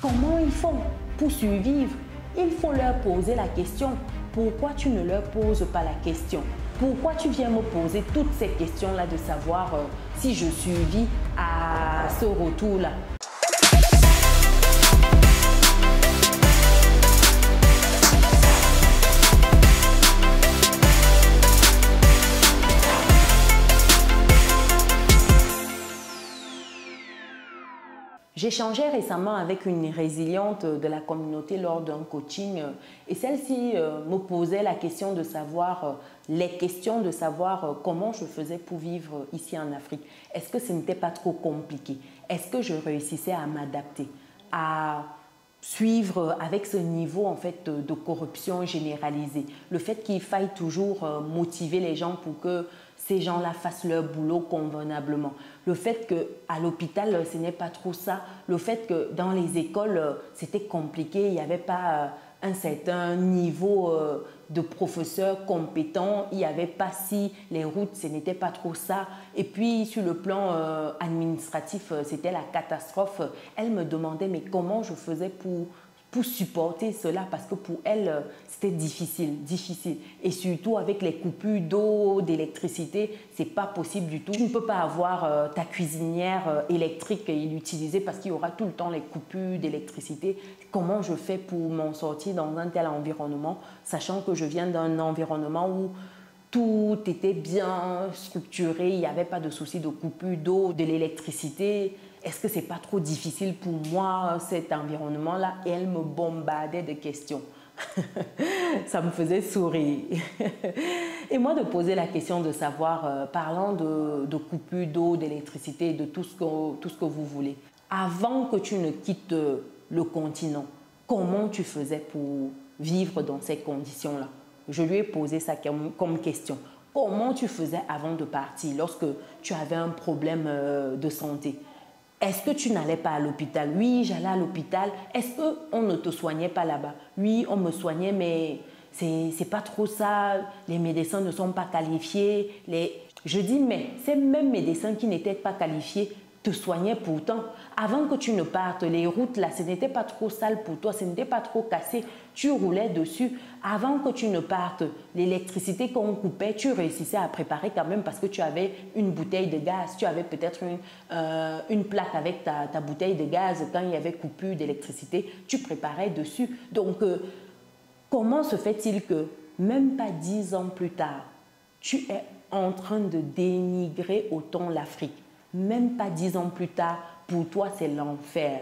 Comment ils font pour survivre? Il faut leur poser la question. Pourquoi tu ne leur poses pas la question? Pourquoi tu viens me poser toutes ces questions-là de savoir si je survis à ce retour-là? J'échangeais récemment avec une résiliente de la communauté lors d'un coaching et celle-ci me posait la question de savoir, comment je faisais pour vivre ici en Afrique. Est-ce que ce n'était pas trop compliqué? Est-ce que je réussissais à m'adapter, à suivre avec ce niveau en fait de corruption généralisée? Le fait qu'il faille toujours motiver les gens pour que ces gens-là fassent leur boulot convenablement. Le fait qu'à l'hôpital, ce n'est pas trop ça. Le fait que dans les écoles, c'était compliqué. Il n'y avait pas un certain niveau de professeurs compétents. Il n'y avait pas si les routes, ce n'était pas trop ça. Et puis, sur le plan administratif, c'était la catastrophe. Elle me demandait, mais comment je faisais pour supporter cela, parce que pour elle, c'était difficile. Et surtout avec les coupures d'eau, d'électricité, c'est pas possible du tout. Tu ne peux pas avoir ta cuisinière électrique et l'utiliser parce qu'il y aura tout le temps les coupures d'électricité. Comment je fais pour m'en sortir dans un tel environnement, sachant que je viens d'un environnement où tout était bien structuré, il n'y avait pas de souci de coupure d'eau, de l'électricité. Est-ce que ce n'est pas trop difficile pour moi, cet environnement-là? Et elle me bombardait de questions. Ça me faisait sourire. Et moi, de poser la question de savoir, parlant de coupure d'eau, d'électricité, de tout ce que vous voulez. Avant que tu ne quittes le continent, comment tu faisais pour vivre dans ces conditions-là? Je lui ai posé ça comme question. Comment tu faisais avant de partir lorsque tu avais un problème de santé? Est-ce que tu n'allais pas à l'hôpital? Oui, j'allais à l'hôpital. Est-ce qu'on ne te soignait pas là-bas? Oui, on me soignait, mais c'est pas trop ça. Les médecins ne sont pas qualifiés. Je dis, mais ces mêmes médecins qui n'étaient pas qualifiés te soignaient pourtant. Avant que tu ne partes, les routes là, ce n'était pas trop sale pour toi, ce n'était pas trop cassé. Tu roulais dessus. Avant que tu ne partes, l'électricité qu'on coupait, tu réussissais à préparer quand même parce que tu avais une bouteille de gaz. Tu avais peut-être une plaque avec ta bouteille de gaz. Quand il y avait coupure d'électricité, tu préparais dessus. Donc, comment se fait-il que même pas 10 ans plus tard, tu es en train de dénigrer autant l'Afrique? Même pas 10 ans plus tard, pour toi, c'est l'enfer.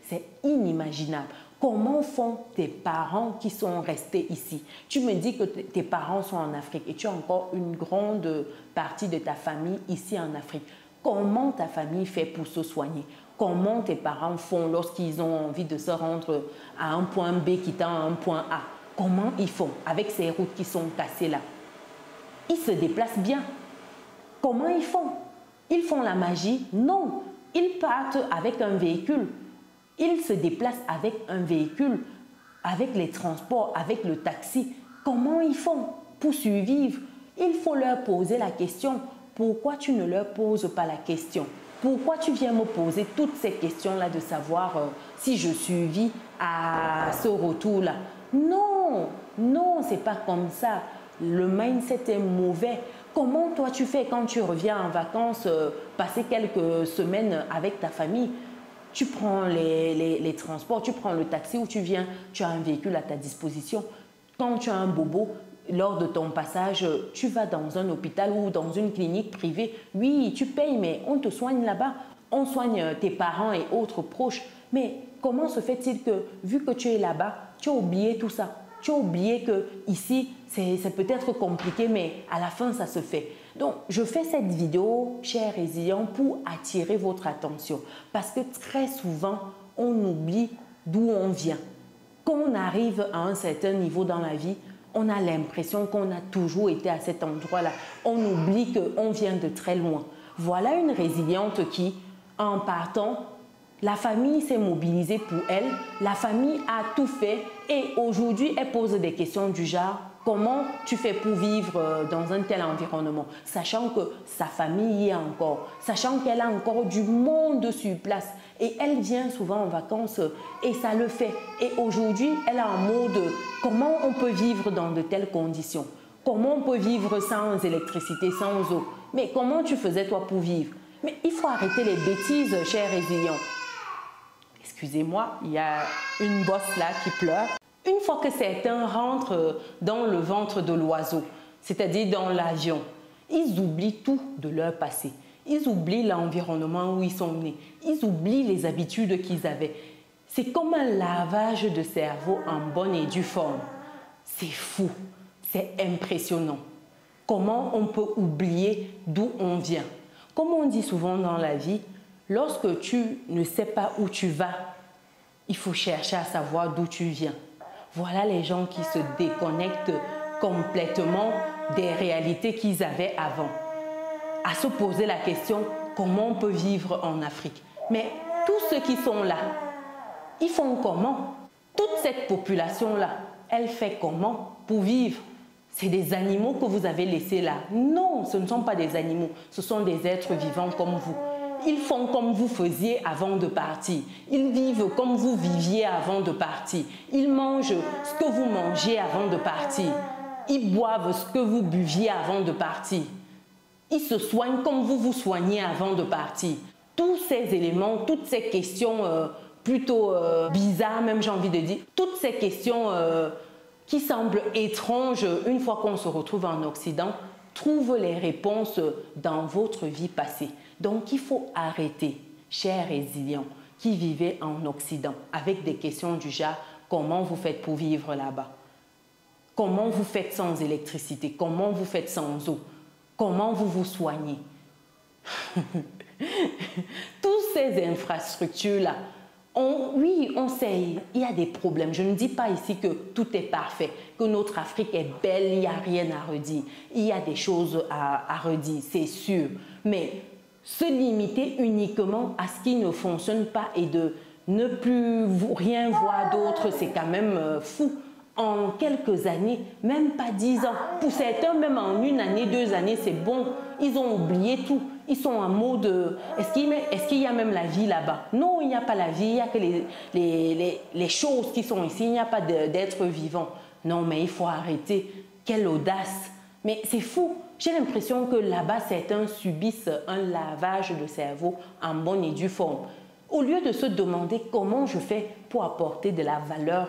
C'est inimaginable. Comment font tes parents qui sont restés ici? Tu me dis que tes parents sont en Afrique et tu as encore une grande partie de ta famille ici en Afrique. Comment ta famille fait pour se soigner? Comment tes parents font lorsqu'ils ont envie de se rendre à un point B qui tend à un point A? Comment ils font avec ces routes qui sont cassées là? Ils se déplacent bien. Comment ils font? Ils font la magie? Non. Ils partent avec un véhicule. Ils se déplacent avec un véhicule, avec les transports, avec le taxi. Comment ils font pour survivre? Il faut leur poser la question. Pourquoi tu ne leur poses pas la question? Pourquoi tu viens me poser toutes ces questions-là de savoir si je survis à ce retour-là? Non, non, c'est pas comme ça. Le mindset est mauvais. Comment toi tu fais quand tu reviens en vacances, passer quelques semaines avec ta famille? Tu prends les transports, tu prends le taxi ou tu viens, tu as un véhicule à ta disposition. Quand tu as un bobo, lors de ton passage, tu vas dans un hôpital ou dans une clinique privée. Oui, tu payes, mais on te soigne là-bas. On soigne tes parents et autres proches. Mais comment se fait-il que, vu que tu es là-bas, tu as oublié tout ça? Tu as oublié que ici, c'est peut-être compliqué, mais à la fin, ça se fait. Donc, je fais cette vidéo, chers résilients, pour attirer votre attention. Parce que très souvent, on oublie d'où on vient. Quand on arrive à un certain niveau dans la vie, on a l'impression qu'on a toujours été à cet endroit-là. On oublie qu'on vient de très loin. Voilà une résiliente qui, en partant, la famille s'est mobilisée pour elle, la famille a tout fait et aujourd'hui, elle pose des questions du genre Comment tu fais pour vivre dans un tel environnement, sachant que sa famille y est encore, sachant qu'elle a encore du monde sur place et elle vient souvent en vacances et ça le fait. Et aujourd'hui, elle est en mode comment on peut vivre dans de telles conditions? Comment on peut vivre sans électricité, sans eau? Mais comment tu faisais toi pour vivre? Mais il faut arrêter les bêtises, chers résilients. Excusez-moi, il y a une bosse là qui pleure. Une fois que certains rentrent dans le ventre de l'oiseau, c'est-à-dire dans l'avion, ils oublient tout de leur passé. Ils oublient l'environnement où ils sont nés. Ils oublient les habitudes qu'ils avaient. C'est comme un lavage de cerveau en bonne et due forme. C'est fou, c'est impressionnant. Comment on peut oublier d'où on vient? Comme on dit souvent dans la vie, lorsque tu ne sais pas où tu vas, il faut chercher à savoir d'où tu viens. Voilà les gens qui se déconnectent complètement des réalités qu'ils avaient avant. À se poser la question, comment on peut vivre en Afrique? Mais tous ceux qui sont là, ils font comment? Toute cette population-là, elle fait comment pour vivre? C'est des animaux que vous avez laissés là? Non, ce ne sont pas des animaux, ce sont des êtres vivants comme vous. Ils font comme vous faisiez avant de partir. Ils vivent comme vous viviez avant de partir. Ils mangent ce que vous mangez avant de partir. Ils boivent ce que vous buviez avant de partir. Ils se soignent comme vous vous soignez avant de partir. Tous ces éléments, toutes ces questions plutôt bizarres, même j'ai envie de dire, toutes ces questions qui semblent étranges une fois qu'on se retrouve en Occident, trouvent les réponses dans votre vie passée. Donc, il faut arrêter, chers résilients qui vivez en Occident, avec des questions du genre « Comment vous faites pour vivre là-bas? Comment vous faites sans électricité? Comment vous faites sans eau? Comment vous vous soignez ?» Toutes ces infrastructures-là, oui, on sait, il y a des problèmes. Je ne dis pas ici que tout est parfait, que notre Afrique est belle, il n'y a rien à redire. Il y a des choses à redire, c'est sûr. Mais se limiter uniquement à ce qui ne fonctionne pas et de ne plus rien voir d'autre, c'est quand même fou. En quelques années, même pas 10 ans. Pour certains, même en une année, 2 années, c'est bon. Ils ont oublié tout. Ils sont en mode, est-ce qu'il y a même la vie là-bas? Non, il n'y a pas la vie, il n'y a que les choses qui sont ici, il n'y a pas d'être vivant. Non, mais il faut arrêter. Quelle audace! Mais c'est fou. J'ai l'impression que là-bas, certains subissent un lavage de cerveau en bonne et due forme. Au lieu de se demander comment je fais pour apporter de la valeur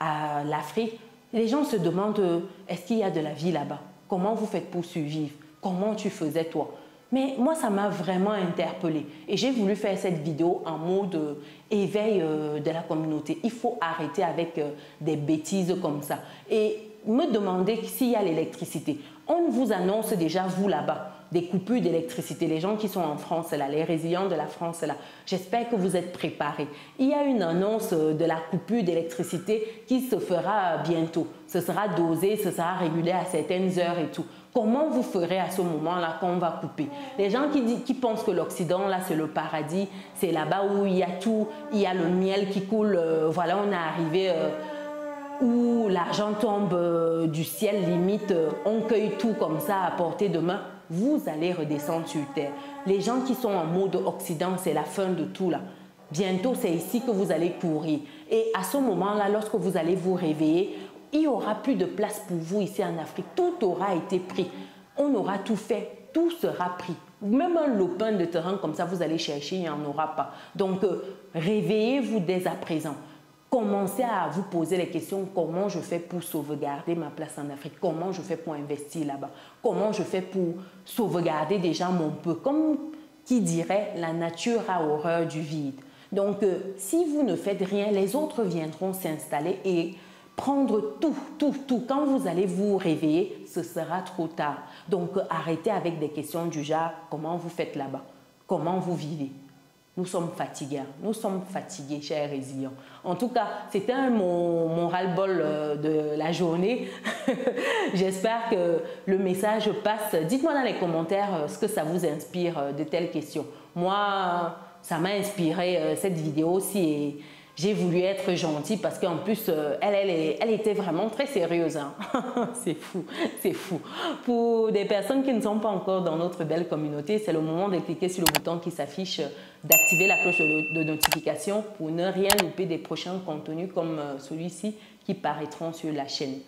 à l'Afrique, les gens se demandent est-ce qu'il y a de la vie là-bas? Comment vous faites pour survivre? Comment tu faisais toi? Mais moi, ça m'a vraiment interpellée et j'ai voulu faire cette vidéo en mode éveil de la communauté. Il faut arrêter avec des bêtises comme ça et me demander s'il y a l'électricité. On vous annonce déjà, vous là-bas, des coupures d'électricité. Les gens qui sont en France, là, les résilients de la France, là, j'espère que vous êtes préparés. Il y a une annonce de la coupure d'électricité qui se fera bientôt. Ce sera dosé, ce sera régulé à certaines heures et tout. Comment vous ferez à ce moment-là quand on va couper? Les gens qui pensent que l'Occident, là, c'est le paradis, c'est là-bas où il y a tout, il y a le miel qui coule, voilà, on est arrivé où l'argent tombe du ciel, limite, on cueille tout comme ça à portée de main. Vous allez redescendre sur terre. Les gens qui sont en mode Occident, c'est la fin de tout là. Bientôt, c'est ici que vous allez courir. Et à ce moment-là, lorsque vous allez vous réveiller, il n'y aura plus de place pour vous ici en Afrique. Tout aura été pris. On aura tout fait. Tout sera pris. Même un lopin de terrain comme ça, vous allez chercher, il n'y en aura pas. Donc, réveillez-vous dès à présent. Commencez à vous poser les questions, comment je fais pour sauvegarder ma place en Afrique? Comment je fais pour investir là-bas? Comment je fais pour sauvegarder déjà mon peu? Comme qui dirait, la nature a horreur du vide. Donc, si vous ne faites rien, les autres viendront s'installer et prendre tout. Quand vous allez vous réveiller, ce sera trop tard. Donc, arrêtez avec des questions du genre, comment vous faites là-bas? Comment vous vivez? Nous sommes fatigués, chers résilients. En tout cas, c'était mon ras-le-bol de la journée. J'espère que le message passe. Dites-moi dans les commentaires ce que ça vous inspire de telles questions. Moi, ça m'a inspiré cette vidéo aussi et J'ai voulu être gentille parce qu'en plus, elle était vraiment très sérieuse. Hein. C'est fou, c'est fou. Pour des personnes qui ne sont pas encore dans notre belle communauté, c'est le moment de cliquer sur le bouton qui s'affiche, d'activer la cloche de notification pour ne rien louper des prochains contenus comme celui-ci qui paraîtront sur la chaîne.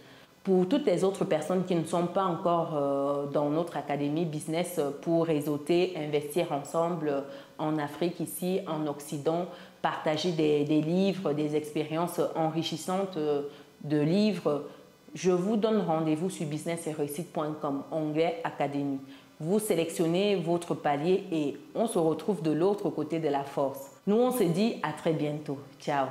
Pour toutes les autres personnes qui ne sont pas encore dans notre académie business pour réseauter, investir ensemble en Afrique, ici en Occident, partager des livres, des expériences enrichissantes de livres, je vous donne rendez-vous sur business-et-réussite.com, onglet Académie. Vous sélectionnez votre palier et on se retrouve de l'autre côté de la force. Nous, on se dit à très bientôt. Ciao!